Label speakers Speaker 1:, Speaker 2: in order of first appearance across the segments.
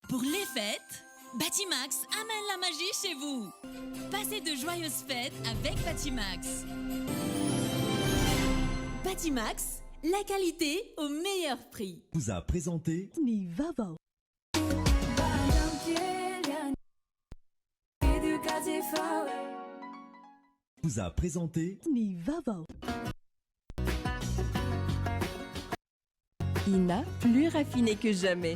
Speaker 1: Pour les fêtes, Batimax amène la magie chez vous. Passez de joyeuses fêtes avec Batimax. Batimax, la qualité au meilleur prix.
Speaker 2: Vous a présenté
Speaker 3: Nivavo.
Speaker 2: Vous a présenté
Speaker 3: Nivavo. Ina, plus raffiné que jamais.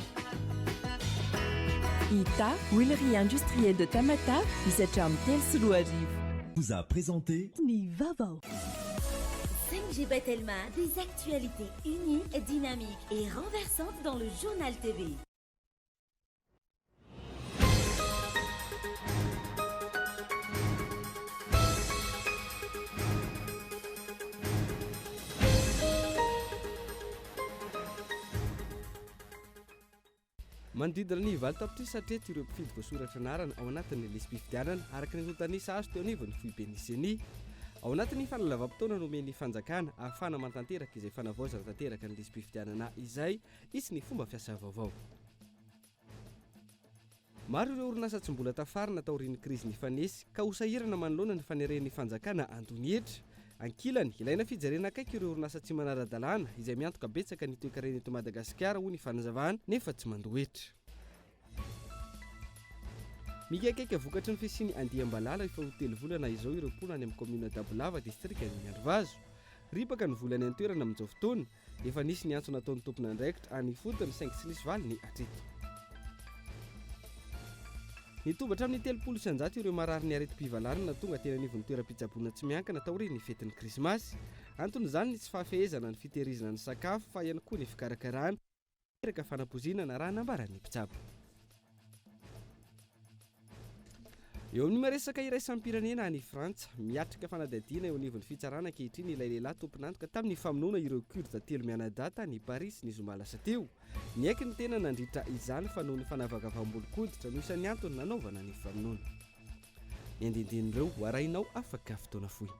Speaker 3: Ita, huilerie industrielle de Tamata, Isacham Telsuruariv.
Speaker 2: Vous a présenté
Speaker 3: Nivavo.
Speaker 4: 5G Batelma, des actualités uniques, dynamiques et renversantes dans le journal TV.
Speaker 5: Manodidina ny valo tapitrisa hatreto ireo mpifidy voasoratra anarana ao anatin'ny lisym-pifidianana araka ny notanisa azo teo anivon'ny foibeniseny. Ao anatin'ny fanalavam-potoana nomen'ny fanjakana ahafana mantanteraka izay fanavaozana tanteraka ny lisym-pifidianana izay isy ny fomba fiasa vaovao. Maro ireo orinasa tsy mbola tafarina taorian'ny krizy ny fanesy ka hosahirana manoloana ny faneren'ny fanjakana andony hetra. Ankilany, ilaina fijerena akaiky ireo orinasa tsy manara-dalàna izay miantoka betsaka ny toe-karena eto Madagasikara hoy ny fanazavana nefa tsy mandohetra. Mikaikaiky vokatry ny fisiany Andiambalala efa ho 3 volana izao ireo mponina any amin'ny commune Dabolava district ny Androvazo. Ripaka ny volany an-toerana amin'izao fotoana efa nisy ny antso nataon'ny tompona andraikitra any fotony 5 silisy valo ny atreto. Nitobatra amin'ny 300 ireo marary ny areti-pivalarana tonga tena anivon'ny toeram-pitsaboana tsy miankana taorian'ny fetin'ny krismasy. Antony izany ny tsy fahafehezana ny fitehirizana ny sakafo fa ihany koa ny fikarakarana eraka fanapozinana raha nambaran'ny mpitsabo. Eo amin'ny maresaka iraisampirenena any Frantsa, miatrika fanadadiana eo anivon'ny fitsarana ankehitriny ilay lehilahy tompon'antoka tamin'ny famonoana ireo kurde telo mianadata ny Paris ny zoma lasa teo. Ny aiky ny tena nandritra izany fa noho ny fanavakavaam-bolo-koditra no isan'ny antony nanaovana ny famonoana. Ny andinindinireo arahinao afaka fotoana fohy.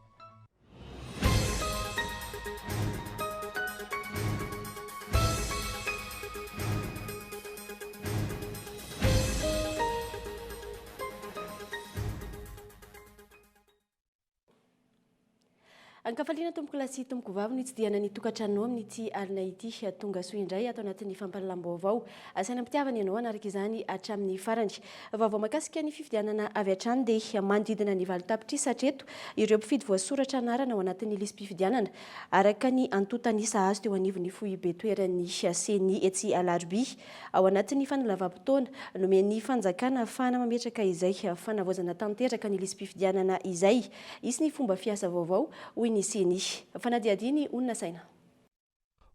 Speaker 6: Ankafaliana tompoko lasy tompoko vavy ny tsidiana ny tokantrano amin'ity alina ity tonga soa indray atao anatin'ny fampalalam-baovao asaina mpitiavana ianao anaraka izany hatramin'ny farany. Vaovao mahakasika ny fifidianana avy hatrany dia manodidina ny valo tapitrisa hatreto ireo mpifidy voasoratra anarana ao anatin'ny lisym-pifidianana araka ny antotanisa azo teo anivon'ny foibe toeran'ny seny etsy Alarby ao anatin'ny fanalavam-potoana nomen'ny fanjakana ahafahana mametraka izay fanavaozana tanteraka ny lisym-pifidianana izay isy ny fomba fiasa vaovao ny seny fanadiadiny onona saina.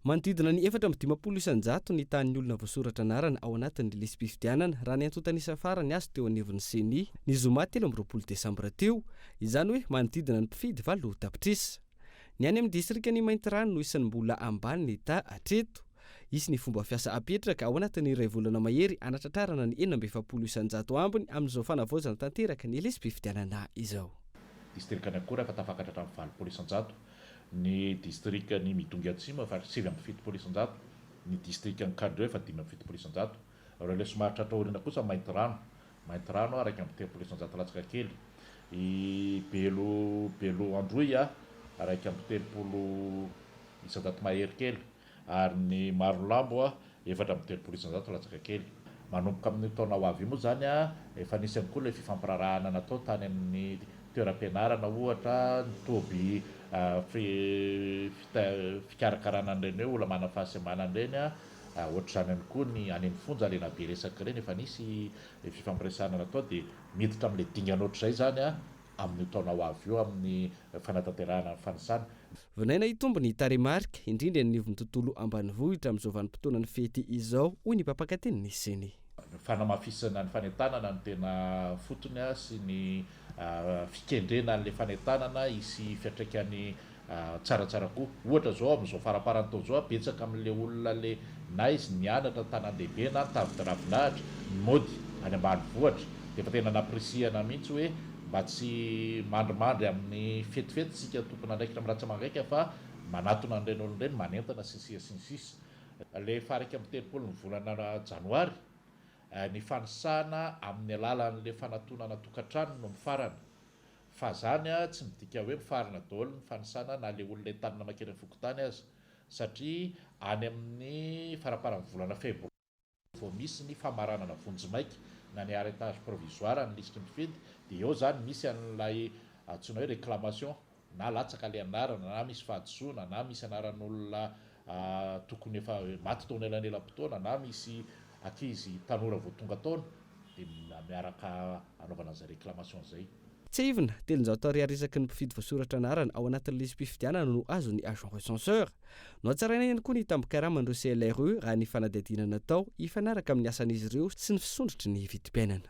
Speaker 5: Manodidina ny 420 ny tanin'ny olona voasoratra anarana ao anatin'ny lisym-pifidianana raha ny antotanisa farany azo teo anivon'ny seny ny zoma 13 Desambra teo, izany hoe manodidina ny mpifidy 7 tapitrisa. Ny any amin'ny distrika ny Maintirano no isan'ny mbola ambany ny ta hatreto. Isy ny fomba fiasa apetraka ao anatin'ny iray volana mahery anatratrarana ny 700 ambiny amin'izao fanavaozana tanteraka ny lisym-pifidianana izao.
Speaker 7: Distrika ny akora efa tafakatra hatramin'ny 700, ny distrika ny Midongy Atsimo efa 770, ny distrika ny Kadreo efa 570, ireo ilay somary tratraorina kosa Maintirano araka amin'ny 300 latsaka kely, i Belo Androy araka amin'ny 300 mahery kely, ary ny Marolambo efatra amin'ny 300 latsaka kely. Manomboka amin'ny taona ho avy moa zany efa nisy ihany koa ilay fifampirarahana natao tany amin'ny toeram-pianarana ohatra nitoby fikarakarana an'ireny hoe olona manana fahasemana an'ireny ohatra izany ihany koa ny any amin'ny fonja lena be resaka ireny efa nisy fifampiresahana natao dia miditra amin'ilay dingana ohatr'izay zany amin'ny taona ho avy eo amin'ny fanatanterahana ny fanisana.
Speaker 5: Vinaina hitombo ny taremarika indrindra ny nivon'ny tontolo ambanivohitra amin'izao vanim-potoana ny fety izao hoy ny mpampakateny ny seny.
Speaker 7: Fanamafisana ny fanentanana ny tena fotony sy ny fikendrena n'ilay fanentanana isy fiatraikany tsaratsara koa. Ohatra zao amin'izao faraparany tao zao betsaka amin'ilay olona le na izy nianatra tanan-dehibe na tavidravinahitra mody any ambanivohitra dia efa tena napresiana mihitsy hoe mba tsy mandrimandry amin'ny fetifety sika tompon'andraikitra amin'ny ratsy aman-gaika fa manatona an'ireny olon'ireny manentana sisia. Le faraka amin'ny 30 ny volana janoary ny fanisana amin'ny alalan'le fanatonana tokantrano no mifarana fa zany tsy midika hoe mifarana daholo ny fanisana na le olona entanina makeny ny fokotany azy satria any amin'ny faraparan'ny volana febroary vao misy ny famaranana vonjimaiky na ny arrêtage provisoire ny lisitry mifidy dia eo zany misy an'ilay antsoina hoe réclamation na latsaka le anarana na misy fahadisoana na misy anaran'olona tokony efa maty taona elanelam-potoana na misy ankizy tanora vao tonga taona dia miaraka anaovana an'izay réclamation zay.
Speaker 5: Tsy ivona telonjato ariary isaky ny mpifidy voasoratra anarana ao anatin'ny lisam-pifidianana no azony agent recenseur. No atsaraina ihany koa ny tambin-karaman'ireo CLRE raha ny fanadihadiana natao hifanaraka amin'ny asan'izy ireo sy ny fisondrotry ny vidim-piainana.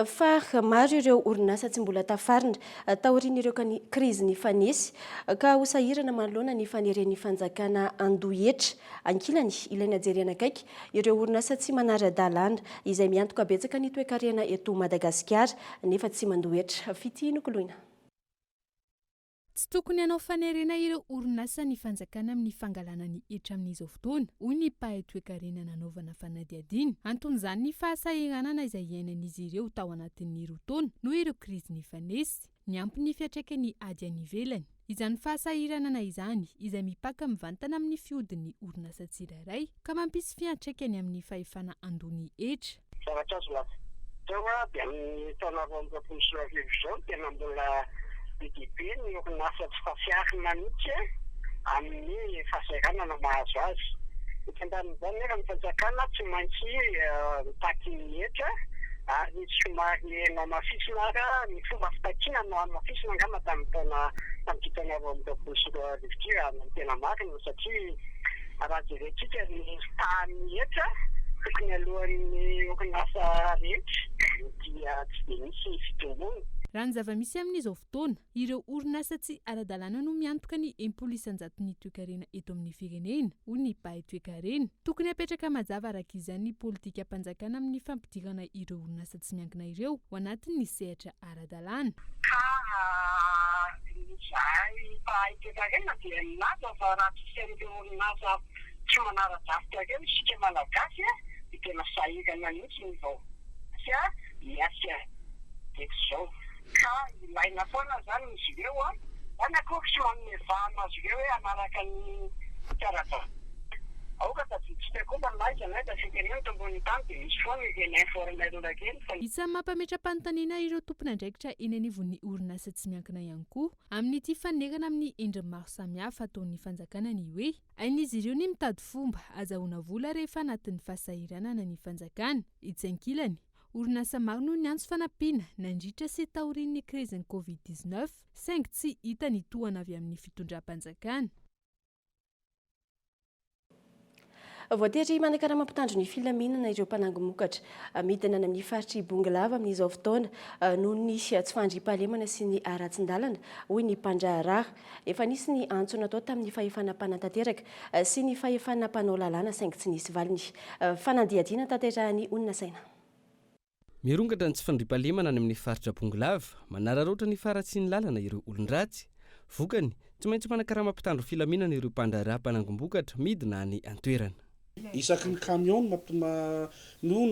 Speaker 6: Fa maro ireo orinasa tsy mbola tafarina taorian'ireo krizy ny fanesy ka hosahirana manoloana ny faneren'ny fanjakana andohetra ankilany ilaina jerena akaiky ireo orinasa tsy manara-dalàna izay miantoka betsaka ny toe-karena eto Madagasikara nefa tsy mandohetra fitinoko loina.
Speaker 8: Tsy tokony hanao fanerena ireo orinasa ny fanjakana amin'ny fangalana ny hetra amin'izao fotoana hoy ny mpahay toe-karena nanaovana fanadihadiana anton'izany ny fahasahiranana izay iainan'izy ireo tao anatin'ny roa taona noho ireo krizy ny fanesy ny ampy ny fiantraikany ady any ivelany. Izany fahasahiranana izany izay mipaka mivantana amin'ny fiodin'ny orinasa tsirairay ka mampisy fiantraikany amin'ny fahefana andony hetra.
Speaker 9: Zavatra azo lahatao dia amin'ny taona 2024 tena mbola DDP ny orinasa tsy fasiarina mihitsy amin'ny fahasahiranana mahazo azy. Itandan'izany nefa ny fanjakana tsy maintsy mitaky ny hetra ary somary mamafisina ary ny fomba fitakiana no mamafisina angamba tamin'ny taona 2024 no tena marina satria raha jerentsika ny tahan'ny hetra tokony alohan'ny orinasa rehetra dia tsy dia misy fitomboana.
Speaker 8: Raha ny zava-misy amin'izao fotoana, ireo orinasa tsy ara-dalàna no miantoka ny 100% ny toe-karena eto amin'ny firenena, hoy ny mpahay toe-karena. Tokony apetraka mazava araka izany ny politika mpanjakana amin'ny fampidirana ireo orinasa tsy miankina ireo ho anatin'ny sehatra ara-dalàna.
Speaker 9: Izay mpahay toe-karena dia milaza fa raha tsisy an'ireo orinasa tsy manara-davitra ireo isika malagasy dia tena sahirana mihitsy ny vao miasa zao. Ka ilaina foana zany izy ireo anakory tsy manome vahana azy ireo hoe anaraka ny karata. Aoka tadiditsika koa mba naizana firenena tombony tany dia misy foana ireny informel kely.
Speaker 8: Isan'ny mampametra-panontaniana ireo tompon'andraikitra eny anivon'ny orinasa tsy miankina ihany koa amin'ity fanerana amin'ny endriny maro samihafa ataon'ny fanjakana ny hoe ain'izy ireo ny mitady fomba azahoana vola rehefa anatin'ny fahasahiranana ny fanjakana. Itsy ankilany orinasa maro no niantso fanampiana nandritra sy taorian'ny krizin'ny COVID-19 saingy tsy hita ny tohana avy amin'ny fitondram-panjakana.
Speaker 6: Voatery manakara mampitandro ny filaminana ireo mpanango-mokatra midina amin'ny faritry Bongalava amin'izao fotoana noho ny tsy fandriam-pahalemana sy ny aratsin-dalana hoy ny mpandraharaha. Efa nisy ny antso natao tamin'ny fahefana mpanantanteraka sy ny fahefana mpanao lalàna saingy tsy nisy valiny. Fanadihadiana tanterahany Onina Saina.
Speaker 5: Mirongatra ny tsy fandriam-pahalemana any amin'ny faritra Bongalava, manararaotra ny faratsiany lalana ireo olon-dratsy. Vokany tsy maintsy manakara mampitandro filaminana ireo mpandraharaha mpanango-mokatra midina any an-toerana.
Speaker 10: Isaky ny camion no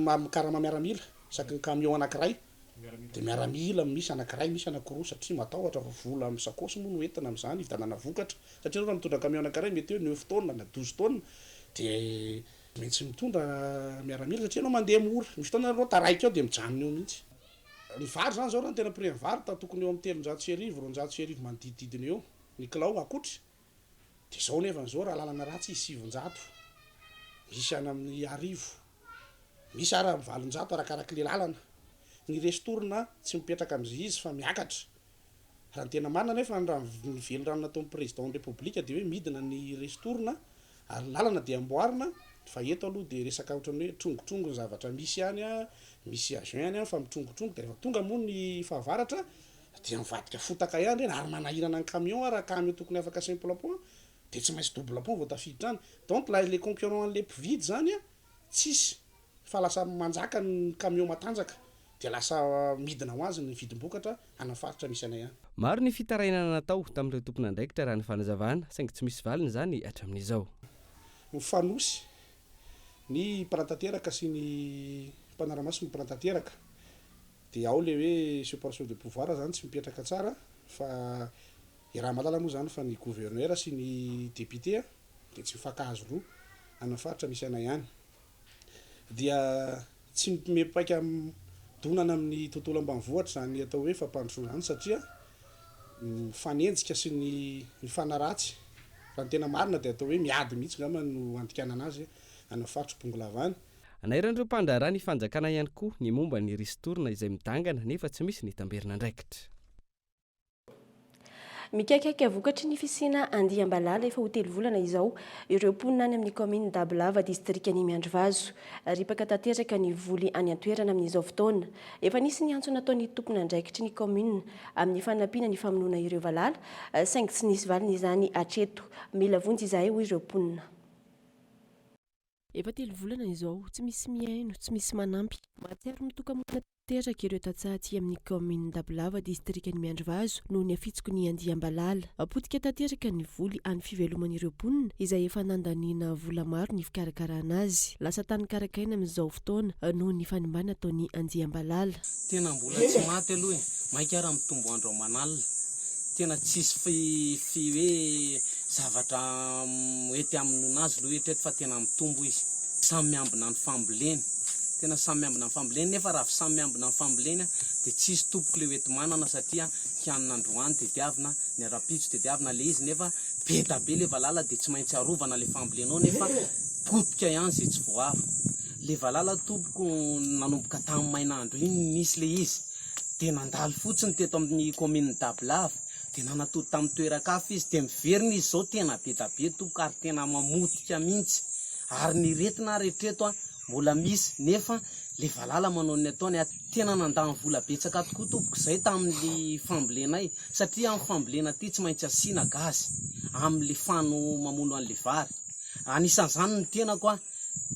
Speaker 10: makarama miaramila isaky ny camion anankiray dia miaramila misy anankiray misy anankiroa satria matahotra fa vola amin'ny sakosy moa no entina amin'izany hividanana vokatra satria raha mitondra camion anankiray mety hoe 9 taona na 12 taona dia maintsy mitondra miaramila satria anao mandeha mora misy taona anao taraiky ao dia mijanona eo mihitsy. Ny vary zany zao raha ny tena prix ny vary tokony eo amin'ny 300,000 manodidididina eo ny kilao akotry. Dia izao nefa n'izao raha lalana ratsy 700, misy any amin'ny 1000, misy ary amin'ny 700 arakaraka le lalana. Ny restorana tsy mipetraka amin'izy izy fa miakatra. Raha ny tena marina nefa raha ny velorano nataon'ny président république dia hoe midina ny restorana ary lalana dia amboarina fa eto aloha dia resaka ohatrany hoe trongotrongony zavatra misy any misy agent any fa mitrongotrongony dia rehefa tonga moa ny fahavaratra dia mivadika fotaka ihany reny ary manahirana ny camion raha camion tokony afaka simple point dia tsy maintsy double point vao tafiditra any. Donc là les concurrents an'le mpividy zany tsisy fa lasa manjaka ny camion matanjaka dia lasa midina ho azy ny vidim-bokatra anafaritra misy anay any.
Speaker 5: Maro ny fitarainana natao tamin'ireo tompon'andraikitra raha ny fanazavana saingy tsy misy valiny zany hatramin'izao.
Speaker 10: mifanosy ny mpirantanteraka sy ny mpanaramasy mpirantanteraka dia ao le hoe séparation de pouvoir zany tsy mipetraka tsara fa raha malala moa zany fa ny gouverneur sy ny député dia tsy mifankahazo roa anafaritra misy ana ihany dia tsy mipaika donana amin'ny tontolo ambanivohatra zany atao hoe fampandrosoana zany satria fanenjika sy ny fanaratsy raha ny tena marina dia atao hoe miady mihitsy ngamba no andikanana azy anafaritra Bongolavany.
Speaker 5: Anairan'ireo mpandraharaha ny fanjakana ihany koa ny momba ny ristorina izay midangana nefa tsy misy ny tamberina ndraikitra.
Speaker 6: Mikakaiky vokatry ny fisina Andiambalala efa ho 3 volana izao ireo mponina any amin'ny commune d'Ablava district-ny Miandrivazo ripaka tanteraka ny voly any an-toerana amin'izao fotoana. Efa nisy ny antso nataon'ny tompona andraikitry ny commune amin'ny fanampiana ny famonoana ireo valala saingy tsy nisy valiny izany hatreto. Mila vonjy izahay hoy ireo mponina. Efa 3 volana izao tsy misy miaino tsy misy manampy mahatsiaro mitokamona teraka ireo tatsaty amin'ny commune d'Ablava district-ny Miandrivazo noho ny afitsoko ny Andiambalala. Apotika tanteraka ny voly any fiveloman'ireo mponina izay efa nandaniana vola maro ny fikarakarana azy. Lasa tany karakaina amin'izao fotoana noho ny fanimbana ataon'ny Andiambalala.
Speaker 11: Tena mbola tsy maty aloha e, maika raha mitombo andro aman'alina. Tena tsisy fi hoe zavatra mety amin'ny azy lo etreto fa tena mitombo izy. Samy miambina ny fambolena. Tena samy miambina ny fambolena nefa raha samy miambina ny fambolena dia tsisy tompoko le hoety manana satria kianina androany dia diavina, ny arapitso dia diavina le izy nefa beta be le valala dia tsy maintsy arovana le fambolenao nefa potika ihany zay tsy voaro. Le valala tompoko nanomboka tamin'ny mainandro iny nisy le izy dia nandalo fotsiny teto amin'ny commune d'Ablava dia nanatody tamin'ny toeran-kafa izy dia miverina izy zao tena beta be tompoko ary tena mamotika mihitsy ary ny retina retreto mbola misy nefa le valala manao ny ataony tena nandany vola betsaka tokoa tompoko izay tamin'ny fambolenay satria amin'ny fambolena ty tsy maintsy asiana gazy amin'le fano mamono an'le vary. Anisan'izany ny tenako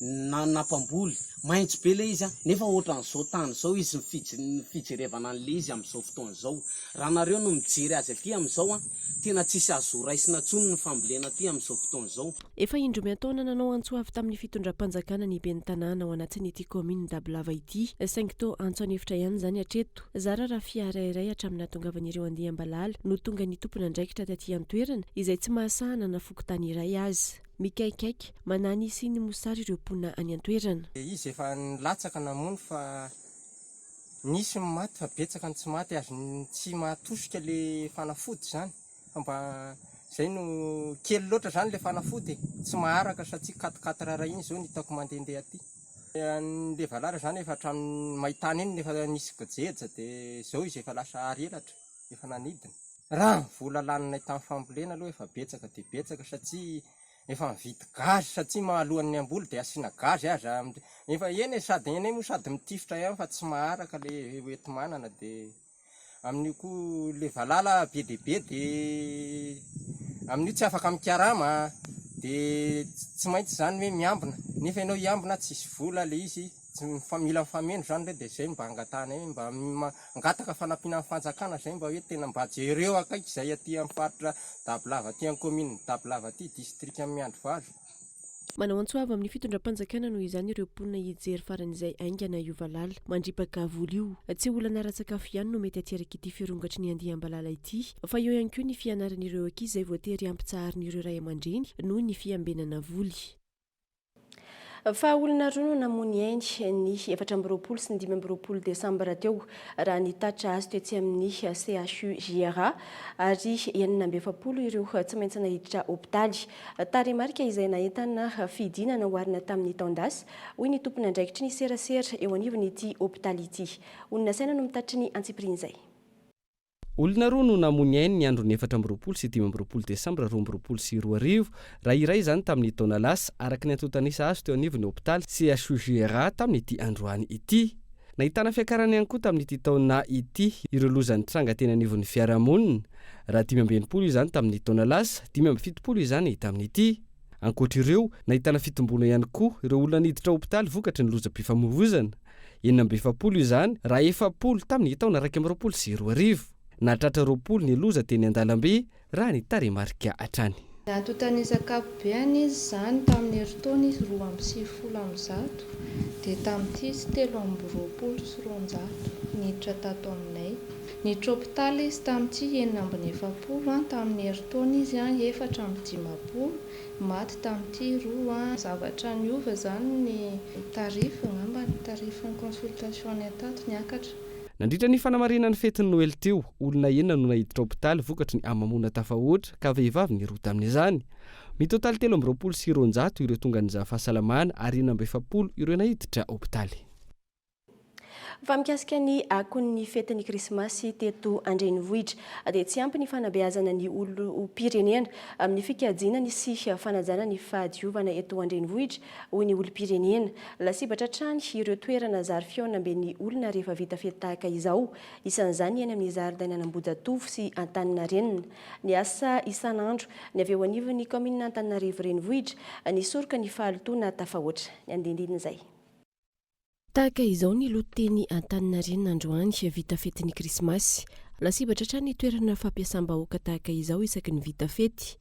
Speaker 11: nampamboly maintso be le izy nefa ohatran'izao tany zao izy ny fijerevana an'le izy amin'izao fotoana zao. Raha nareo no mijery azy aty amin'izao tena tsisy azo raisina tsony ny fambolena aty amin'izao fotoana zao.
Speaker 6: Efa indro miataona nanao antso avy tamin'ny fitondram-panjakana ny ben'ny tanàna ao anatin'ity commune d'Ablava ity saingy to antso anefitra ihany zany hatreto. Zara raha fiara iray hatramin'ny nahatongavan'ireo Andiambalala no tonga ny tompona andraikitra taty an-toerana izay tsy mahasahana na fokotany iray azy. Mikaikaiky manany sy ny mosary ireo mponina any an-toerana.
Speaker 12: Izy efa nilatsaka namono fa nisy maty fa betsaka ny tsy maty azy tsy mahatosika le fanafody zany. Mba zay no kely loatra zany le fanafody tsy maharaka satria 4 ray iny zao ny hitako mandehandeha aty. Le valala zany efa hatramin'ny maitany iny nefa nisy gojeja dia zao izy efa lasa arelatra efa nanidina. Raha vola laninay tamin'ny fambolena aloha efa betsaka dia betsaka satria efa mividy gazy satria mahalohan'ny amboly dia asiana gazy aza efa eny sady eny moa sady mitifitra ihany fa tsy maharaka le hoety manana dia amin'io koa le valala be dia be dia amin'io tsy afaka mikarama dia tsy maintsy zany hoe miambina nefa ianao hiambina tsisy vola le izy mila mifameno zany le dia zay mba angatana mba angataka fanampiana fanjakana zay mba hoe tena mba jereo akaiky izay aty amin'ny faritra d'Ablava aty amin'ny commune d'Ablava aty district amin'ny Miandrivazo.
Speaker 6: Manao antso avy amin'ny fitondram-panjakana noho izany ireo mponina hijery faran'izay aingana io valala mandripaka voly io. Tsy olana ara-tsakafo ihany no mety ateraka ity firongatry ny Andiambalala ity fa eo ihany koa ny fianaran'ireo ankizy izay voatery ampitsaharin'ireo ray aman-dreny noho ny fiambenana voly. Fa olona roa no namony ainy ny 4 sy 5 Desambra teo raha nitatra azy toetsy amin'ny CHU-JRA ary 7 ireo tsy maintsy nahiditra hopitaly. Taremarika izay nahitana fidinana oharina tamin'ny taondasy hoy ny tompona andraikitry ny serasera eo anivon'ity hopitaly ity. Olona saina no mitatry ny antsipriny izay.
Speaker 5: Olona roa no namony ainy ny andro 14 sy 15 Desambra 2022 raha iray zany tamin'ny taona lasa araka ny antotanisa azy teo anivon'ny hopitaly CHU-JRA tamin'ity androany ity. Nahitana fiakarana ihany koa tamin'ity taona ity ireo lozan'ny tranga teny anivon'ny fiarahamonina raha 520 izany tamin'ny taona lasa 570 izany tamin'ity. Ankoatr'ireo nahitana fitombona ihany koa ireo olona niditra hopitaly vokatry ny lozam-pifamoivoizana 770 izany raha 70 tamin'ny taona 2022. Nahatratra 20 ny loza teny an-dalambe raha ny taremarika hatrany.
Speaker 13: Nahatotany zakapobeany izy zany tamin'ny herintaona izy 2020 dia tamin'ity izy 320 niditra tato aminay. Niditra hôpitaly izy tamin'ity 940 tamin'ny herintaona izy 450 maty tamin'ity 2 zavatra niova zany ny tarify ngamba ny tarify consultation ny atato niakatra.
Speaker 5: Nandritra ny fanamarinan'ny fetin'ny Noely teo, olona enina no nahiditra hôpitaly vokatry ny amamona tafahoatra ka vehivavy nirota amin'izany. Mitotaly 320 ireo tonga nizaha fahasalamana ary 700 ireo nahiditra hôpitaly.
Speaker 6: Fa mikasika ny akon'ny fetin'ny krismasy teto Andrenivohitra dia tsy ampy ny fanabeazana ny olom-pirenena amin'ny fikajinany sy fanajana ny fahadiovana eto Andrenivohitra hoy ny olom-pirenena. Lasibatra trany ireo toerana zary feona ambe ny olona rehefa vita fety tahaka izao, isan'izany eny amin'ny zaridaina Ambohijatovo sy Antaninarenina. Ny asa isan'andro ny avy eo anivon'ny commune Antananarivo Renivohitra nisoroka ny fahalotona tafahoatra. Ny andindin'izay. Tahaka izao ny loteny Antaninarenina androany vita fetin'ny krismasy. Lasibatra trany ny toerana fampiasam-bahoaka tahaka izao isaky ny vita fety.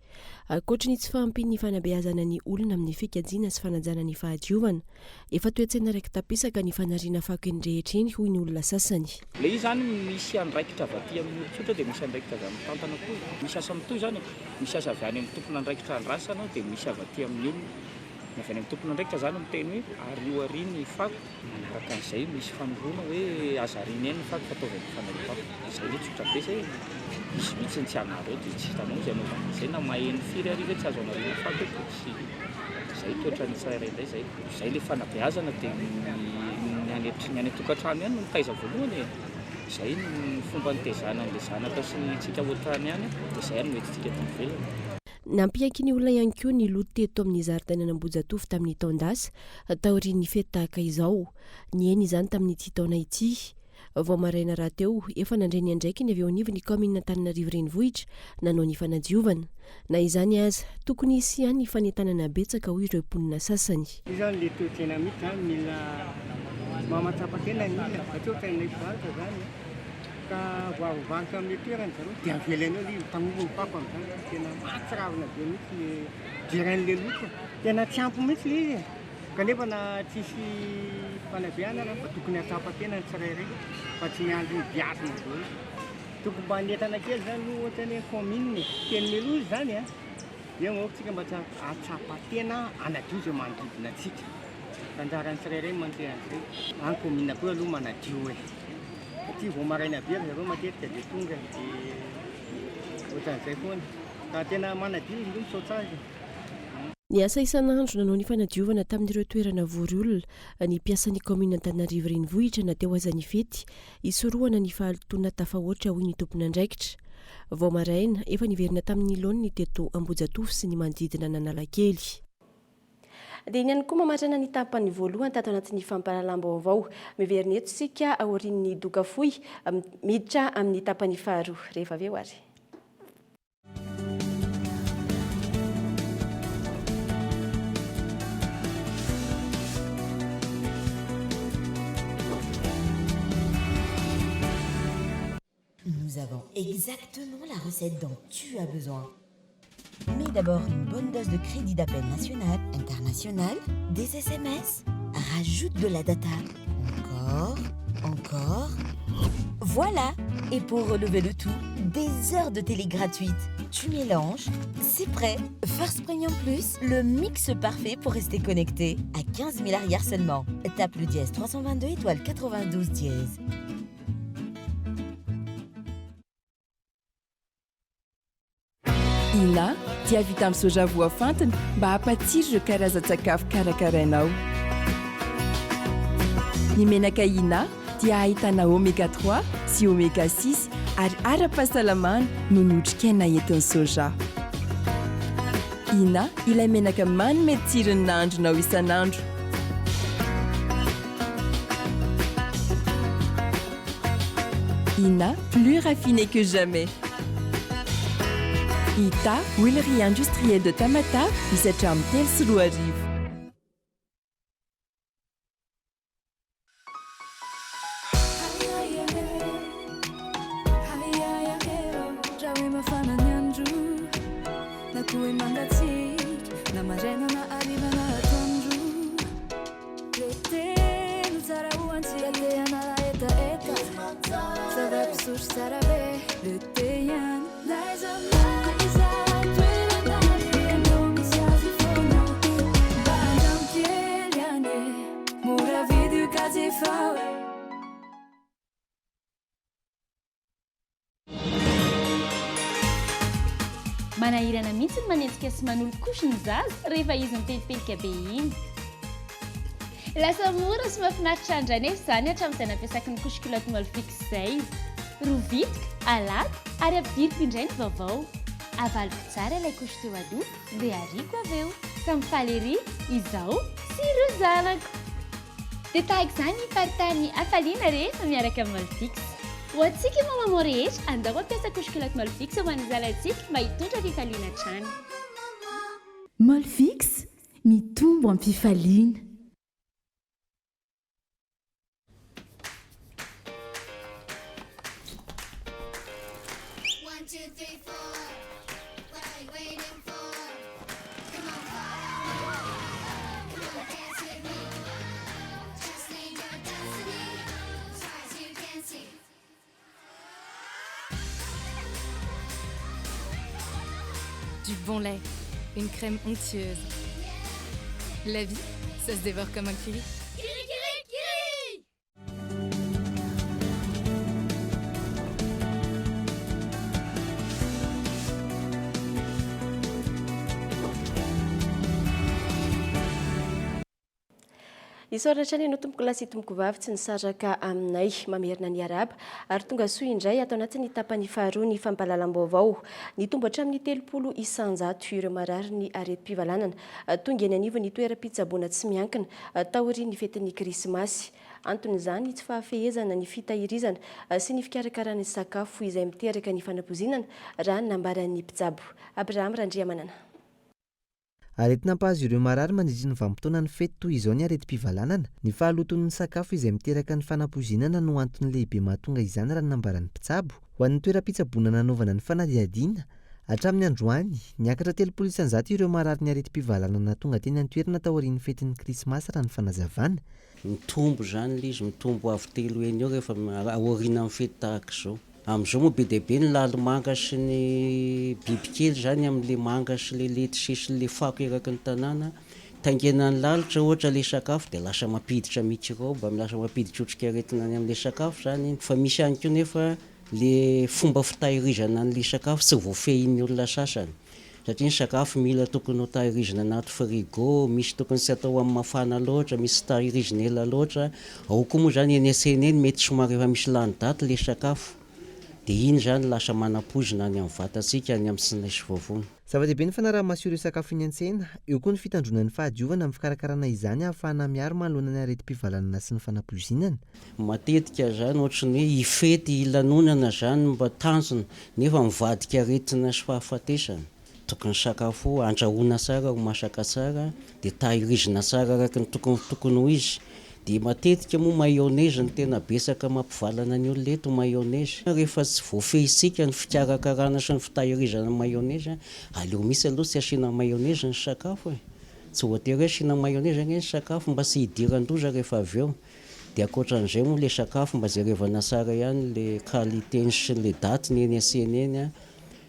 Speaker 6: Ankoatra ny tsy fahampian'ny fanabeazana ny olona amin'ny fikajiana sy fanajana ny fahadiovana, efa toe-tsaina raiky tapisaka ny fanariana fako eny rehetra eny hoy ny olona sasany.
Speaker 14: Le izy zany misy andraikitra avy aty amin'ny olon-tsotra dia misy andraikitra avy amin'ny tantana koa. Misy asa mitoy zany, misy asa avy any amin'ny tompona andraikitra andrasana dia misy avy aty amin'ny olona. Ny avy any amin'ny tompona andraikitra zany miteny hoe ario ariny ny fako. Manaraka an'izay misy fanorona hoe azariny eny ny fako fataovany fanary fako. Izay ny tsotra be izay misy mihitsy ny tsy anareo dia tsy hitanao izay anaovana izay na maheno firy ariva tsy azo anareo ny fako eto sy izay toetra ny tsirairay indray izay. Izay le fanabeazana dia ny any tokantrano ihany no mitaiza voalohany. Izay ny fomba nitezana an'ilay zanaka sy ny tsika ohatrany ihany dia izay no mety tsika ty ivelany.
Speaker 6: Nampianky ny olona ihany koa ny loto teto amin'ny zaridaina Ambohijatovo tamin'ny taon-dasa taorian'ny fety tahaka izao. Ny eny izany tamin'ny ity taona ity. Vao maraina raha teo efa nandray ny andraiky ny avy eo anivon'ny commune Antananarivo Renivohitra nanao ny fanadiovana. Na izany aza tokony hisy ihany ny fanentanana betsaka hoy ireo mponina sasany.
Speaker 12: Io zany le toe-tsaina mihitsy zany mila mamatsapa-tena mila satria ohatran'ny varotra zany ka voavovanika amin'ny toerany zareo dia avelany eo ilay mpagnoro ny fako amin'izany tena mahatsiravina be mihitsy le diran'le loto. Tena tsy ampy mihitsy le izy kanefa na tsisy fanabeana raha fa tokony atsapa-tena ny tsirairay fa tsy miandry ny biasina zao. Tokony mba hanentana kely zany io ohatrany hoe commune teny melozy zany a dia maokatsika mba atsapa-tena anadio izay manodidina antsika. Anjaran'ny tsirairay mandeha an'izay. Any commune koa aloha manadio hoe. Satria vao maraina be zareo matetika dia tonga dia ohatran'izay foana. Ka tena manadio izy io misaotra azy.
Speaker 6: Ny asa isan'andro nanao ny fanadiovana tamin'ireo toerana vory olona ny mpiasan'ny commune Antananarivo Renivohitra na teo aza ny fety isorohana ny fahalotona tafahoatra hoy ny tompona andraikitra. Vao maraina efa niverina tamin'ny laona ny teto Ambohijatovo sy ny manodidina n'Analakely. Dia ny ihany koa mamatrana ny tapany voalohany tato anatin'ny fampahalalam-baovao miverina eto sika aorian'ny doka fohy miditra amin'ny tapany faharoa rehefa avy eo ary.
Speaker 15: Nous avons exactement la recette dont tu as besoin. Mais d'abord, une bonne dose de crédit d'appel national, international, des SMS. Rajoute de la data. Encore. Voilà. Et pour relever le tout, des heures de télé gratuites. Tu mélanges, c'est prêt. First Premium Plus, le mix parfait pour rester connecté. À 15 000 arrières seulement. Tape le dièse 322 étoile 92 dièse.
Speaker 3: Ina dia vita amin'ny soja voafantina mba hampatsiro ireo karazan-tsakafo karakarainao. Ny menaka Ina dia ahitana oméga 3 sy oméga 6 ary ara-pahasalamana no notrikaina entin'ny soja. Ina ilay menaka manome tsirony nahandronao isan'andro. Ina, plus raffiné que jamais. Ita, huilerie industrielle de Tamata, misy hatramin'ny 3 sy 4 arivo.
Speaker 16: Raha hoe mafana ny andro na koa hoe manga
Speaker 4: manahirana mihitsy ny manenjika sy manolo-kosy ny zaza rehefa izy mipelipelika be iny. Lasa mora sy mahafinaritra andranefa izany hatramin'izay nampiasako ny couche-culotte Molfix izay. Rovitika, alato ary ampidiriko indray ny vaovao. Avaliko tsara ilay couche teo aloha dia ariko avy eo. Ka mifaly ery izaho sy ireo zanako. Dia tahaka izany ny faritany hafaliana rehefa miaraka amin'ny Molfix. Ho antsika mama rehetra andao ampiasa couche-culotte Molfix ho an'ny zalantsika mba hitondra fifaliana hatrany.
Speaker 16: Molfix mitombo amin'ny fifaliana.
Speaker 17: Du bon lait, une crème onctueuse. La vie, ça se dévore comme un kiwi.
Speaker 6: Isoratra ny no tompoko lasy tompoko vavy tsy nisaraka aminay mamerina ny araba ary tonga soa indray atao anatin'ny tapany faharoa ny fampahalalam-baovao ny tombo hatramin'ny 30 isanjato ireo marary ny areti-pivalanana tonga eny anivo ny toeram-pitsaboana tsy miankina tahory ny fetin'ny krismasy antony izany tsy fahafehezana ny fitahirizana sy ny fikarakarana sakafo izay miteraka ny fanapozinana raha nambaran'ny mpitsabo. Abraham Randriamanana.
Speaker 18: Aretina mpahazo ireo marary mandritra ny vanim-potoana ny fety toy izao ny areti-pivalanana ny fahaloton'ny sakafo izay miteraka ny fanapozinana no antony lehibe mahatonga izany raha nambaran'ny mpitsabo ho an'ny toeram-pitsaboana nanaovana ny fanadihadiana hatramin'ny androany niakatra 30 isanjato ireo marary ny areti-pivalanana tonga teny an-toerana taorian'ny fetin'ny krismasy raha ny fanazavana.
Speaker 19: Mitombo zany ilay izy mitombo avy telo eny eo rehefa aoriana amin'ny fety tahaka izao. Amin'izao moa be dia be ny lalomanga sy ny bibikely zany amin'ilay manga sy ilay letisia sy ilay fako eraky ny tanàna taingena ny lalitra ohatra ilay sakafo dia lasa mampiditra microbe lasa mampiditra otrikaretina any amin'ilay sakafo zany fa misy ihany koa nefa ilay fomba fitahirizana an'ilay sakafo tsy voafehin'ny olona sasany satria ny sakafo mila tokony ho tahirizina anaty frigo, misy tokony tsy atao amin'ny mafana loatra, misy tahirizina ela loatra. Ao koa moa zany eny an-tsena eny mety somary efa misy lany daty ilay sakafo. Dia iny zany lasa manapozina any amin'ny vatantsika any amin'ny sina sy vavony.
Speaker 18: Zava-dehibe ny fanaraha-maso ireo sakafo iny an-tsena, eo koa ny fitandrona ny fahadiovana amin'ny fikarakarana izany ahafahana miaro manoloana ny areti-pivalanana sy ny fanapozinana.
Speaker 19: Matetika zany ohatrany hoe ifety ilanonana zany mba tanjona nefa mivadika aretina sy fahafatesana. Tokony sakafo andrahoina tsara ho masaka tsara dia tahirizina tsara araka ny tokony ho izy. Dia matetika moa mayonnaise ny tena betsaka mampivalana ny olona eto mayonnaise. Rehefa tsy voafehisika ny fikarakarana sy ny fitahirizana mayonnaise, aleo misy aloha tsy asiana mayonnaise ny sakafo. Tsy voatery asiana mayonnaise ny sakafo mba tsy hidiran-doza rehefa avy eo. Dia ankoatran'izay moa ilay sakafo mba jerevana tsara ihany ilay qualité sy ilay datiny eny an-tsena eny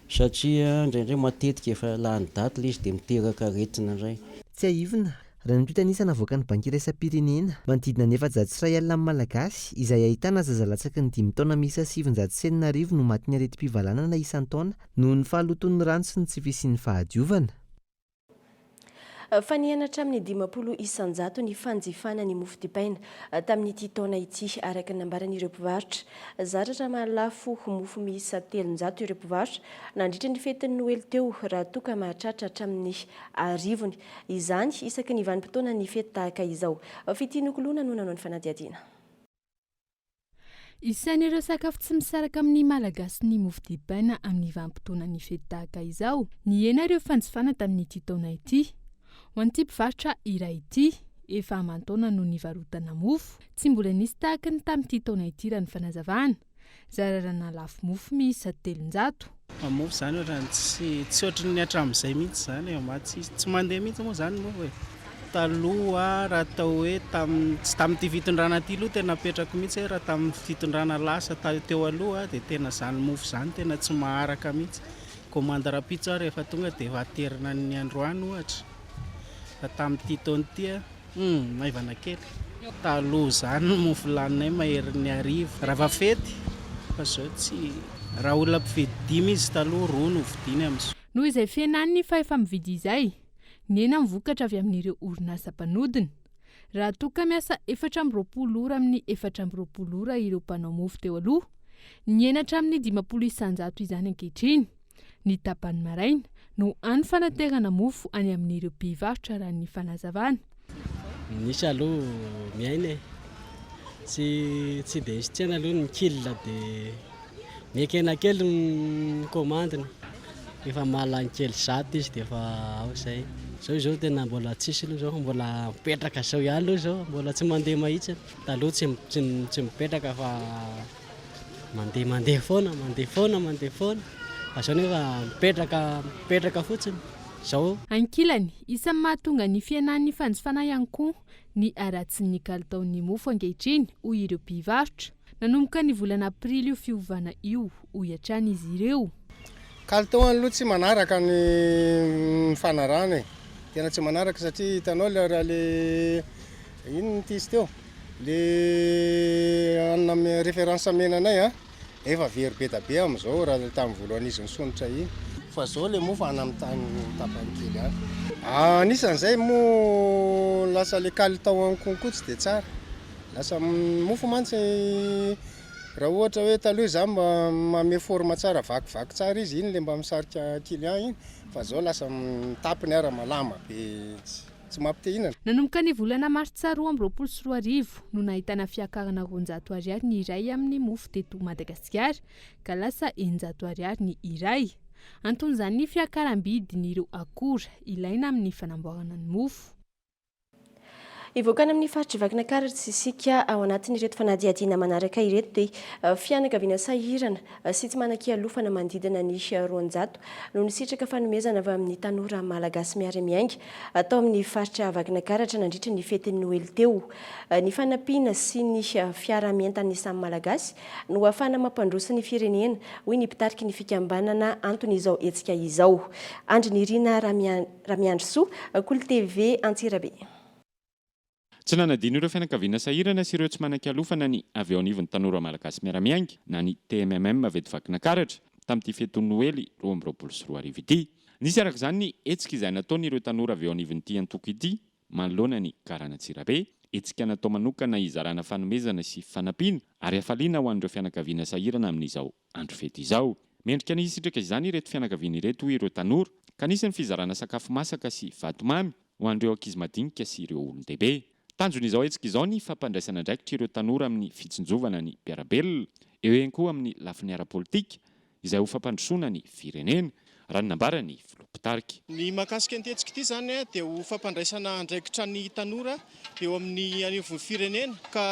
Speaker 19: satria indraindray matetika efa lany daty ilay izy dia miteraka aretina indray.
Speaker 18: Tsy aivina raha ny toetanisana avoaka ny banky iraisam-pirenena manodidina ny 700 alina amin'ny malagasy izay ahitana zazalatsaky ny 5 taona miisa 790 no maty ny areti-pivalanana isan-taona noho ny fahaloton'ny rano sy ny tsy fisian'ny fahadiovana.
Speaker 6: Fa nianatra amin'ny 50 isanjato ny fanjifana ny mofo dipaina tamin'ity taona ity araka nambaran'ireo mpivarotra. Zaratra mahalafo mofo miisa 300 ireo mpivarotra nandritra ny fetin'ny Noely teo raha toka mahatratra hatramin'ny arivony. Izany isaky ny vanim-potoana ny fety tahaka izao. Fitianokoloana no nanao ny fanadihadiana.
Speaker 8: Isan'ireo sakafo tsy misaraka amin'ny malagasy ny mofo dipaina amin'ny vanim-potoana ny fety tahaka izao. Niena ireo fanjifana tamin'ity taona ity. Ho an'ity mpivarotra iray ity, efa aman-taona no nivarotana mofo, tsy mbola nisy tahaka ny tamin'ity taona ity raha ny fanazavana. Zararana lafo mofo miisa 300.
Speaker 20: Mofo zany ohatrany tsy ohatran'ny hatramin'izay mihitsy zany tsy mandeha mihitsy moa zany mofo. Taloha raha atao hoe tsy tamin'ity fitondrana ity aloha tena napetrako mihitsy raha tamin'ny fitondrana lasa teo aloha dia tena zany mofo zany tena tsy maharaka mihitsy. Komanda rapitsa rehefa tonga dia efa aterina ny androany ohatra. Tamin'ity taona ity maivana kely. Taloha zany mofo laninay maherin'ny arivo raha fety fa zao tsy raha olona mpividy 10 izy taloha 2 no vidiny amin'izao.
Speaker 8: noho izay fienany ny fa efa mividy izay ny ena mivokatra avy amin'ireo orinasa mpanodina raha toka miasa 420 ora amin'ny 420 ora ireo mpanao mofo teo aloha ny ena hatramin'ny 500 izany ankehitriny ny tapany maraina no any fanaterana mofo any amin'ireo mpivarotra raha ny fanazavana
Speaker 21: nisy aloha miaina tsy dia isy tsena aloha ny kila dia mekena kely ny komandina efa mahalany kely 100 izy dia efa ao izay zao tena mbola tsisy aloha zao mbola mipetraka zao ihany aloha zao mbola tsy mandeha mahitsy taloha tsy mipetraka fa mandeha foana azao nefa mipetraka fotsiny zao
Speaker 8: ankilany isan'ny mahatonga ny fienan'ny fanjifana ihany koa ny aratsin'ny kalitaon'ny mofo ankehitriny hoy ireo mpivarotra nanomboka ny volana aprily io fiovana io hoy hatrany izy ireo
Speaker 12: kalitao aloha tsy manaraka ny fanarana tena tsy manaraka satria hitanao raha le ino ntisy teo le anona référence amenanay efa very be da be amin'izao raha tamin'ny voalohany izy nisonitra iny fa zao le mofo ana amin'ny tany tapany kely any anisan'izay moa lasa le kalitao any konko tsy dia tsara lasa mofo mantsy raha ohatra hoe taloha za mba mame forme tsara vakivaky tsara izy iny le mba misarika client iny fa zao lasa mitapiny ara malama be tsy mampitehinana
Speaker 8: nanomboka ny volana martsa 2024 no nahitana fiakarana 400 ariary ny iray amin'ny mofo teto Madagasikara ka lasa 900 ariary ny iray anton'izany ny fiakaram-bidin'ireo akora ilaina amin'ny fanamboarana ny mofo
Speaker 6: Ivokana amin'ny faritra vakina karatra isika ao anatin'ireto fanadihadiana manaraka ireto dia fianakaviana sahirana sy tsy manan-kialofana manodidina ny 200 no nisitraka fanomezana avy amin'ny tanora malagasy miara-miainga atao amin'ny faritra vakina karatra nandritra ny fetin'ny Noely teo. Ny fanampiana sy ny fiara-mientan'ny samy malagasy no ahafahana mampandroso ny firenena hoy ny mpitariky ny fikambanana antony izao hetsika izao. Andry Nirina Ramiandrosoa, Kolo TV Antsirabe.
Speaker 22: Tsy nanadino ireo fianakaviana sahirana sy ireo tsy manan-kialofana ny avy ao anivon'ny tanora malagasy miara-miainga na ny TMMM avy eto vakina karatra tamin'ity fetony Noely 2024 ity. Nisy araka izany ny hetsika izay nataon'ireo tanora avy ao anivon'ity antoko ity manoloana ny Karana Antsirabe, hetsika natao manokana hizarana fanomezana sy fanampiana ary hafaliana ho an'ireo fianakaviana sahirana amin'izao andro fety izao. Mendrika ny hisitraka izany ireto fianakaviana ireto ireo tanora ka nisy ny fizarana sakafo masaka sy vatomamy ho an'ireo ankizy madinika sy ireo olon-dehibe. Tanjon'izao hetsika izao ny fampandraisana andraikitra ireo tanora amin'ny fitsinjovana ny mpiarabelona, eo ihany koa amin'ny lafiny ara-politika izay ho fampandrosoana ny firenena, raha nambara ny filoha-pitarika.
Speaker 23: Ny mahakasika ny hetsika ity zany dia ho fampandraisana andraikitra ny tanora eo amin'ny anivon'ny firenena ka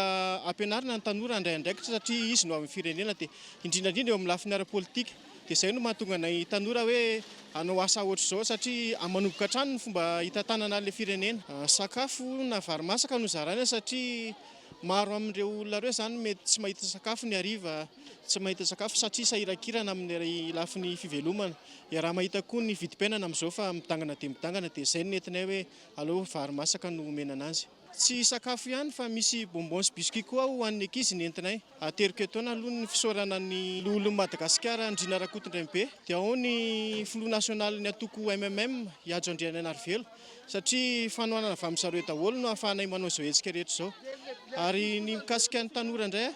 Speaker 23: ampianarina ny tanora andray andraikitra satria izy no amin'ny firenena dia indrindrandrindra eo amin'ny lafiny ara-politika. Dia izay no mahatonga ny tanora hoe hanao asa ohatr' izao satria manomboka hatrany ny fomba hitantanana le firenena. Sakafo na vary masaka no zarana satria maro amin'ireo olona ireo zany mety tsy mahita sakafo ny hariva, tsy mahita sakafo satria sahiran-kirana amin'ny lafiny fivelomana. Raha mahita koa ny vidim-piainana amin'izao fa midangana dia midangana dia izay no nentinay hoe aleo vary masaka no omena azy. Tsy sakafo ihany fa misy bonbon sy biscuit koa ho an'ny ankizy nentinay. Aterika etaona aloha ny fisaorana ny lolon'i Madagasikara Andrina Rakotondraimbe dia ao ny filoha nasionaly ny atoko MMM Ihajo Andriananarivelo satria fanohanana avy amin'ny zareo daholo no ahafahanay manao izao hetsika rehetra izao. Ary ny mikasika ny tanora indray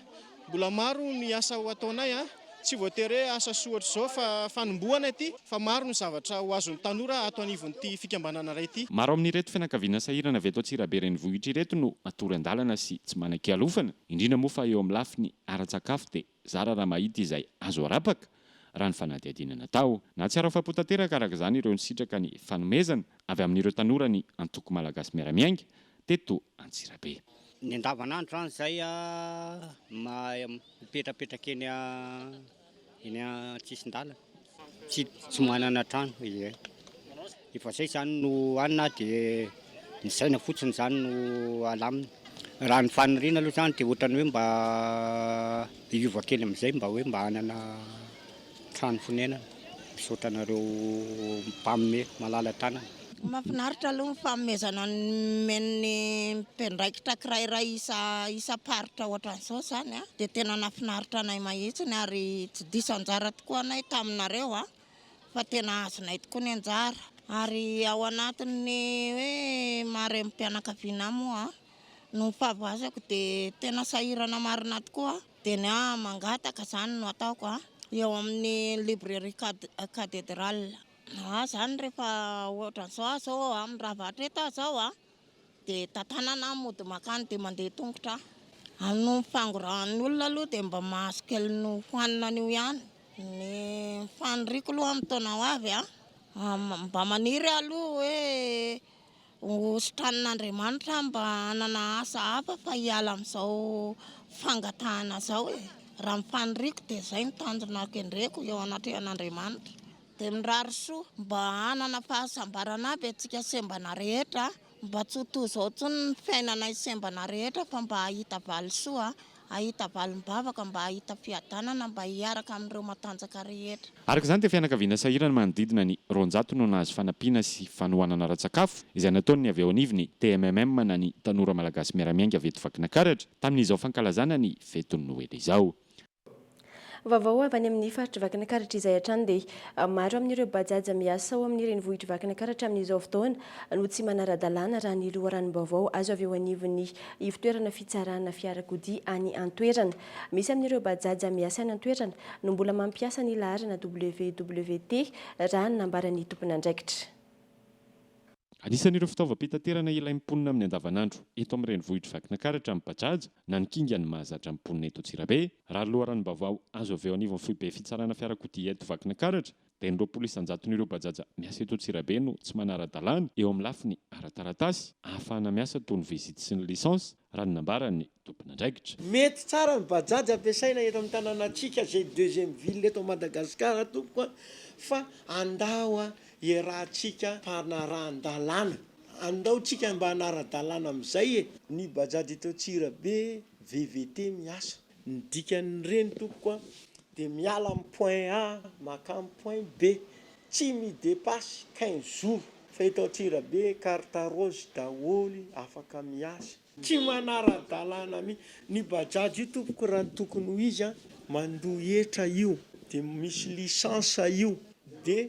Speaker 23: mbola maro ny asa ho ataonay tsy voatery asa soatra izao fa fanombohana ity fa maro ny zavatra ho azon'ny tanora ato anivon'ity fikambanana iray ity.
Speaker 22: Maro amin'ireto fianakaviana sahirana avy eto Antsirabe renivohitra ireto no atory an-dalana sy tsy manan-kialofana, indrindra moa fa eo amin'ny lafiny ara-tsakafo dia zara raha mahita izay azo arapaka raha ny fanadihadiana natao. Na tsy ara-fahapotanteraka araka izany ireo nisitraka ny fanomezana avy amin'ireo tanora ny antoko malagasy miara-miainga teto Antsirabe.
Speaker 24: Ny andavanandro zany zay mipetrapetraka eny Tsisin-dalana tsy manana trano izy. Efa zay zany no anina dia ny saina fotsiny zany no alamina. Raha ny faniriana aloha zany dia ohatrany hoe mba hiova kely amin'izay mba hoe mba hanana trano fonenana misaotra anareo mpagnome malala tanana.
Speaker 25: Mahafinaritra aloha ny fanomezana men'ny mpiandraikitra kirairay isa-paritra ohatran'izao zany dia tena nafinaritra anay mahitsiny ary tsy diso anjara tokoa anay taminareo fa tena azonay tokoa ny anjara ary ao anatin'ny hoe mare amin'ny mpianakaviana moa no fahavazako dia tena sahirana marina tokoa dia ny mangataka zany no ataoko eo amin'ny librairie cathédrale zany rehefa ohatran'izao zao amin'ny rahavatra eto zao dia tatanana mody makany dia mandeha tongotra no fangorahan'ny olona aloha dia mba mahazo kely no hohanina an'io ihany ny faniriko aloha amin'ny taona ho avy mba maniry aloha hoe sotran'Andriamanitra mba hanana asa hafa fa hiala amin'izao fangatahana zao raha mifaniriko dia zay ny tanjona kendreko eo anatrehan'Andriamanitra dia mirary soa mba hanana fahasambarana aby antsika sembana rehetra mba tsy ho toy izao tsony ny fiainana isembana rehetra fa mba hahita valy soa ahita valim-bavaka mba ahita fiadanana mba hiaraka amin'ireo matanjaka rehetra.
Speaker 22: Araka izany dia fianakaviana sahirana manodidina ny 200 no nahazo fanampiana sy fanohanana ra-tsakafo izay nataony avy ao anivony TMMM na ny tanora malagasy miaramiainga avy eto Vakinankaratra tamin'izao fankalazana ny fetin'ny Noely izao.
Speaker 6: Vaovao avy any amin'ny faritra Vakinankaratra izay hatrany dia maro amin'ireo bajaja miasa ao amin'ny renivohitra Vakinankaratra amin'izao fotoana no tsy manara-dalàna raha ny loharanom-baovao azo avy eo anivon'ny ivitoerana fitsarana fiarakodia any an-toerana. Misy amin'ireo bajaja miasa any an-toerana no mbola mampiasa ny laharana WWT raha ny nambaran'ny tompon'andraikitra.
Speaker 22: Anisan'ireo fitaovam-pitaterana ilain'ny mponina amin'ny andavanandro eto amin'ny renivohitra Vakinankaratra amin'ny bajaja na ny kinga ny mahazatra amin'ny mponina eto Antsirabe raha loharanom-baovao azo avy eo anivon'ny foibe fitsarana fiarakodia eto Vakinankaratra dia ny 200,000 bajaja miasa eto Antsirabe no tsy manara-dalàna eo amin'ny lafiny ara-taratasy ahafahana miasa toy ny vizity sy ny lisansy raha ny nambaran'ny tompon'andraikitra.
Speaker 1: Mety tsara ny bajaja ampiasaina eto amin'ny tanànantsika zay deuxième ville eto Madagasikara tompoko fa andao iarahantsika mpanarahan-dalàna andaotsika mba hanara-dalàna amin'izay ny bajaja eto Antsirabe VVT miasa ny dikan'ireny tompoko dia miala amin'ny point A maka amin'ny point B tsy midepasy 15 jours fa eto Antsirabe carte rose daholy afaka miasa tsy manara-dalàna ny bajaja io tompoko raha tokony ho izy mandohetra io dia misy lisansa io dia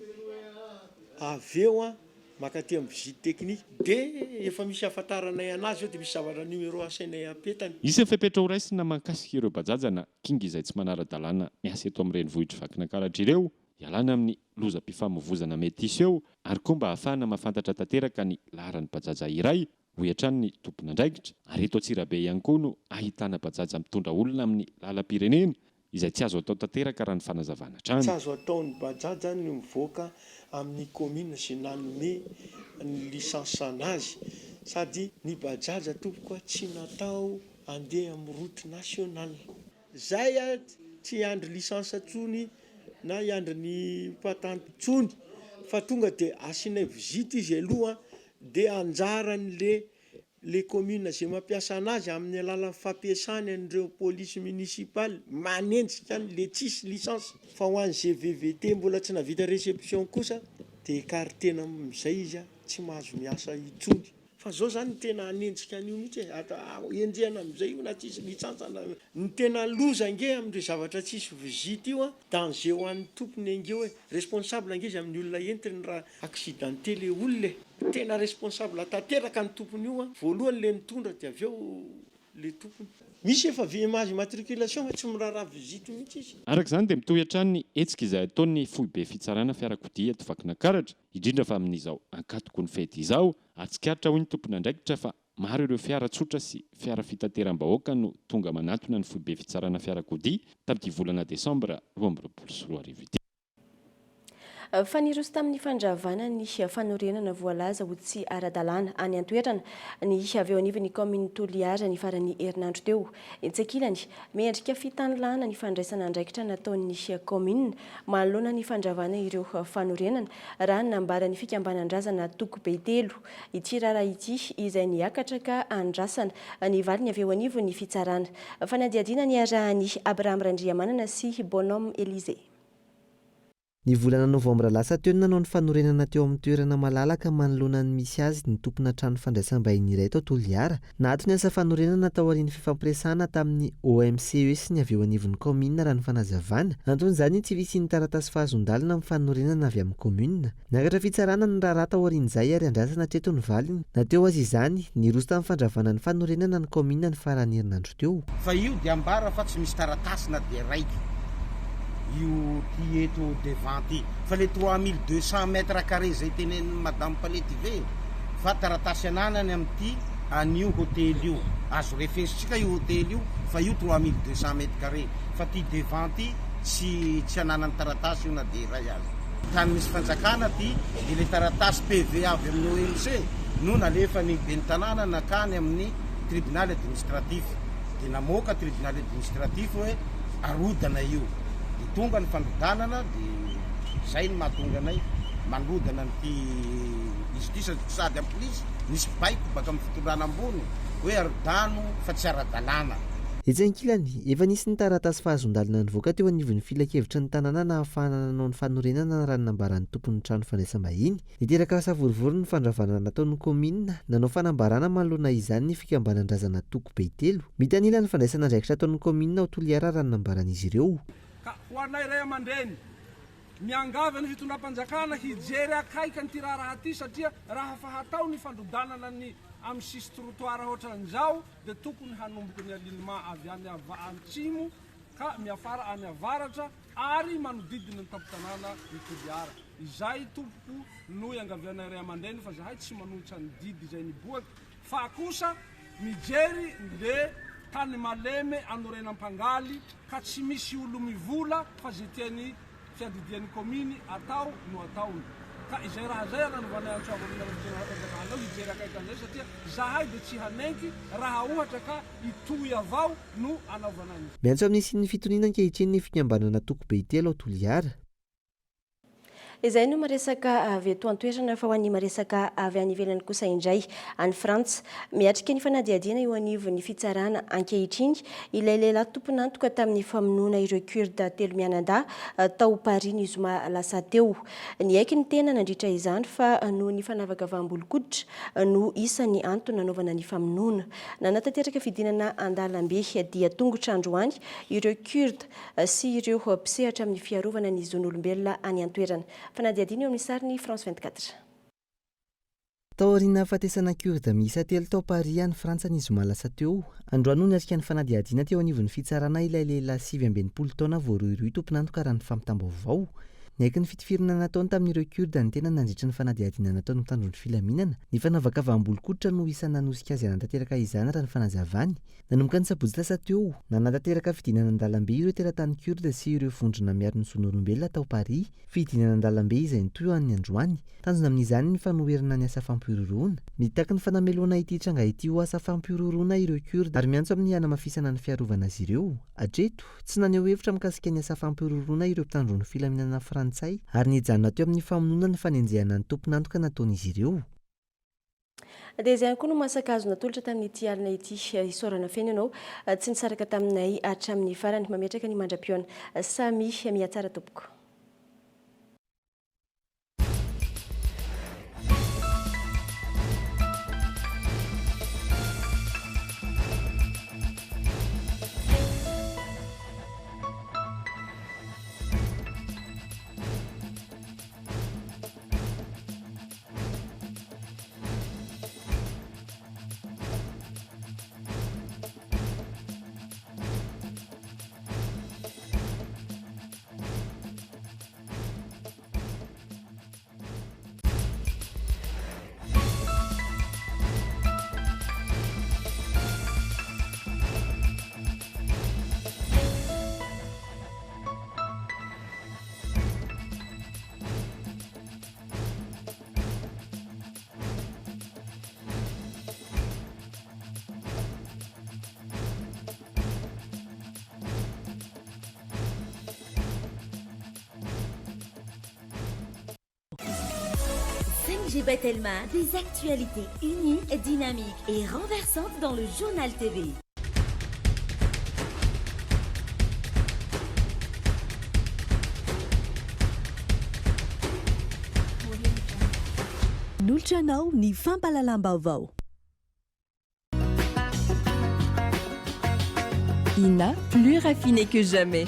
Speaker 1: aveo makaty amin'ny visite technique dia efa misy afantaranay anazy eo dia misy zavatra numéro asainay apetany.
Speaker 22: Isan'ny fepetra ho raisina mahakasika ireo bajaja na kinga izay tsy manara-dalàna miasa eto amin'ny renivohitra Vakinankaratra ireo ialana amin'ny lozam-pifamoivoizana mety iseho ary koa mba ahafahana mahafantatra tanteraka ny laharan'ny bajaja iray ho hiatrany ny tompon'andraikitra ary eto Antsirabe ihany koa no ahitana bajaja mitondra olona amin'ny lalam-pirenena izay tsy azo atao tanteraka raha ny fanazavana trano.
Speaker 1: Tsy azo ataon'ny bajaja ny mivoaka amin'ny commune sy nanome ny lisansa anazy sady ny bajaja tompoko tsy natao andeha amin'ny route nationale. Zay tsy andry lisansa tsony na iandry ny patente tsony fa tonga dia asianay visite izy aloha dia anjaran'le commune zay mampiasa anazy amin'ny alalan'ny fampiasany an'ireo police municipale manenjika le tsisy lisansa fa ho an'izay VVT mbola tsy navita réception kosa dia écartena amin'izay izy tsy mahazo miasa itsony fa zao zany tena anenjika an'io mihitsy enjehana amin'izay io na tsisy lisansa ny tena loza nge amin'ireo zavatra tsisy visite io danger ho an'ny tompony angeo hoe responsable ange izy amin'ny olona entiny raha accidenté le olona tena responsable tanteraka ny tompony io voalohany le mitondra dia avy eo le tompony. Misy efa mahazo matriculation tsy miraharaha visite mihitsy izy.
Speaker 22: Araka izany dia mitohy hatrany ny hetsika izay ataony foibe fitsarana fiarakodia eto Vakinankaratra indrindra fa amin'izao ankatoko ny fety izao atsikaritra hoy ny tompon'andraikitra fa maro ireo fiara tsotra sy fiara fitateram-bahoaka no tonga manatona ny foibe fitsarana fiarakodia tamin'ity volana Desambra 2024.
Speaker 6: Faniroso tamin'ny fandravana ny fanorenana voalaza ho tsy ara-dalàna any an-toerana ny avy eo anivon'ny commune Toliara ny farany herinandro teo. Entsakilany miendrika fitanilana ny fandraisana andraikitra nataon'ny commune manoloana ny fandravana ireo fanorenana raha nambaran'ny fikambanandrazana toko be telo ity raharaha ity izay niakatra ka andrasana ny valiny avy eo anivon'ny fitsarana. Fanadihadiana ny arahany Abraham Randriamanana sy Bonhomme Élysée.
Speaker 18: Ny volana novambra lasa teo nanao ny fanorenana teo amin'ny toerana malalaka manoloana ny misy azy ny tompona trano fandraisam-bahiny iray tao Toliara. Nahato ny asa fanorenana tao aorian'ny fifampiresahana tamin'ny OMCE sy ny avy eo anivon'ny commune raha ny fanazavana. Anton'izany tsy visian'ny taratasy fahazondalina amin'ny fanorenana avy amin'ny commune. Nakatra fitsarana ny raharaha tao aorian'izay ary andrasana treto ny valiny. Nateo azy izany niroso tamin'ny fandravana ny fanorenana ny commune ny farany herinandro teo.
Speaker 2: Fa io dia ambara fa tsy misy taratasy na dia raiky. Io ty eto devant ty fa le 3200 mètres carrés zay teneniny madame Paletive fa taratasy ananany amin'ity an'io hôtely io azo refesitsika io hôtely io fa io 3200 mètres carrés fa ty devant ty tsy ananany taratasy io na de iray azy tany misy fanjakana ty de le taratasy PV avy amin'ny OMC no nalefa ny ben'ny tanàna nakany amin'ny tribunal administratif de namoaka tribunal administratif hoe arodana io tonga ny fandodanana dia zay ny mahatonga anay manodana nyty justice sady amin'ny polisy nisy baiko baka amin'ny fitondrana ambony hoe arodano fa tsy ara-dalàna.
Speaker 18: Etsy ankilany efa nisy ny taratasy fahazondalina nivoaka teo anivon'ny filakevitra ny tanàna na ahafahana nanao ny fanorenana raha ny nambaran'ny tompon'ny trano fandraisam-bahiny. Niteraka savorovoro ny fandravana nataon'ny commune nanao fanambarana manoloana izany ny fikambanandrazana toko be telo. Mitanila ny fandraisana andraikitra ataon'ny commune ao Toliara raha ny nambaran'izy ireo.
Speaker 7: Ka ho anay ray aman-dreny miangavy ny fitondram-panjakana hijery akaiky ny ty raha ty satria raha fahatao ny fandrodanana ny amin'ny sisy trottoir ohatran'izao dia tokony hanomboky ny alinema avy any atsimo ka miafara any avaratra ary manodidina ny tampotanàna ny Toliara. Izay tompoko no iangavianay ray aman-dreny fa zahay tsy manohitra ny didy izay niboaky fa kosa mijery le tany maleme anorenam-pangaly ka tsy misy olo mivola fa zay tiany fiadidian'ny kominy atao no ataony. Ka izay raha zay nanovanay antsoava amin'nao hijery akaiky an'izay satria zahay dia tsy hanenky raha ohatra ka itoy avao no anaovanay.
Speaker 18: Miantso amin'ny sin'ny fitoniana ankehitriny ny fikambanana toko be telo ao Toliara.
Speaker 6: Izay no maresaka avy eto an-toerana fa ho an'ny maresaka avy any ivelany kosa indray any Frantsa. Miatrika ny fanadihadiana eo anivon'ny fitsarana ankehitriny ilay lehilahy tompon'antoka tamin'ny famonoana ireo Kurde telo mianadahy tao Paris ny zoma lasa teo. Ny aiky ny tena nandritra izany fa noho ny fanavaka vaham-bolokoditra no isan'ny antony nanaovana ny famonoana. Nanatanteraka fidinana an-dalambe dia tongotra androany ireo Kurde sy ireo mpisehatra amin'ny fiarovana ny zon'olombelona any an-toerana. Fanadihadiana eo amin'ny sariny France 24.
Speaker 18: Tao aoriana fatesana Kurde miisa telo tao Paris any Frantsa ny zoma lasa teo. Androany no niarika ny fanadihadiana teo anivon'ny fitsarana ilay lehilahy 7 taona voaroiroy tompon'antoka raha ny fampitam-baovao. Ny aiky ny fitifirana nataony tamin'ireo Kurde ny tena nandritra ny fanadihadiana nataony mitandron'ny filaminana. Ny fanavaka vaham-bolokoditra no isan'ny nanosika azy anatanteraka izany raha ny fanazavany. Nanomboka ny sabotsy lasa teo, nanatanteraka fidinana an-dalambe ireo teratany Kurde sy ireo vondrona miaro ny zon'olombelona tao Paris. Fidinana an-dalambe izay nitoy an'ny androany. Tanjona amin'izany ny fanoherana ny asa fampiroroana. Mitaky ny fanameloana ity tranga ity ho asa fampiroroana ireo Kurde ary miantso amin'ny hanamafisana ny fiarovana azy ireo. Hatreto, tsy naneho hevitra mikasika ny asa fampiroroana ireo mpitandron'ny filaminana Frantsay ary nijanona teo amin'ny famonoana ny fanenjehana ny tompon'antoka nataon'izy ireo.
Speaker 6: Dia izay koa no masaka azo natolotra tamin'ity alina ity isorana feno ianao tsy nisaraka taminay hatramin'ny farany mametraka ny mandra-pioana samy miatsara tompoko.
Speaker 15: Belma, des actualités uniques, dynamiques et renversantes dans le journal TV.
Speaker 5: nolotra anao ny fampalalam-baovao.
Speaker 3: INA, plus raffiné que jamais.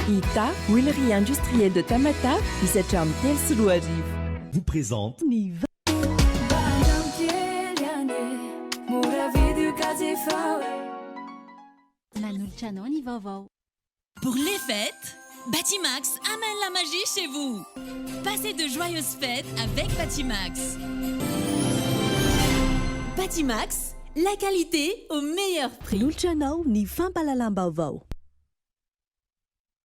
Speaker 3: ITA, huilerie industrielle de Tamatave, Isacham Telsulu arrive.
Speaker 5: Vous présente
Speaker 9: Pour les fêtes, Batimax amène la magie chez vous. Passez de joyeuses fêtes avec Batimax. Batimax, la qualité au meilleur prix.
Speaker 5: nolotra anao ny fampalalam-baovao.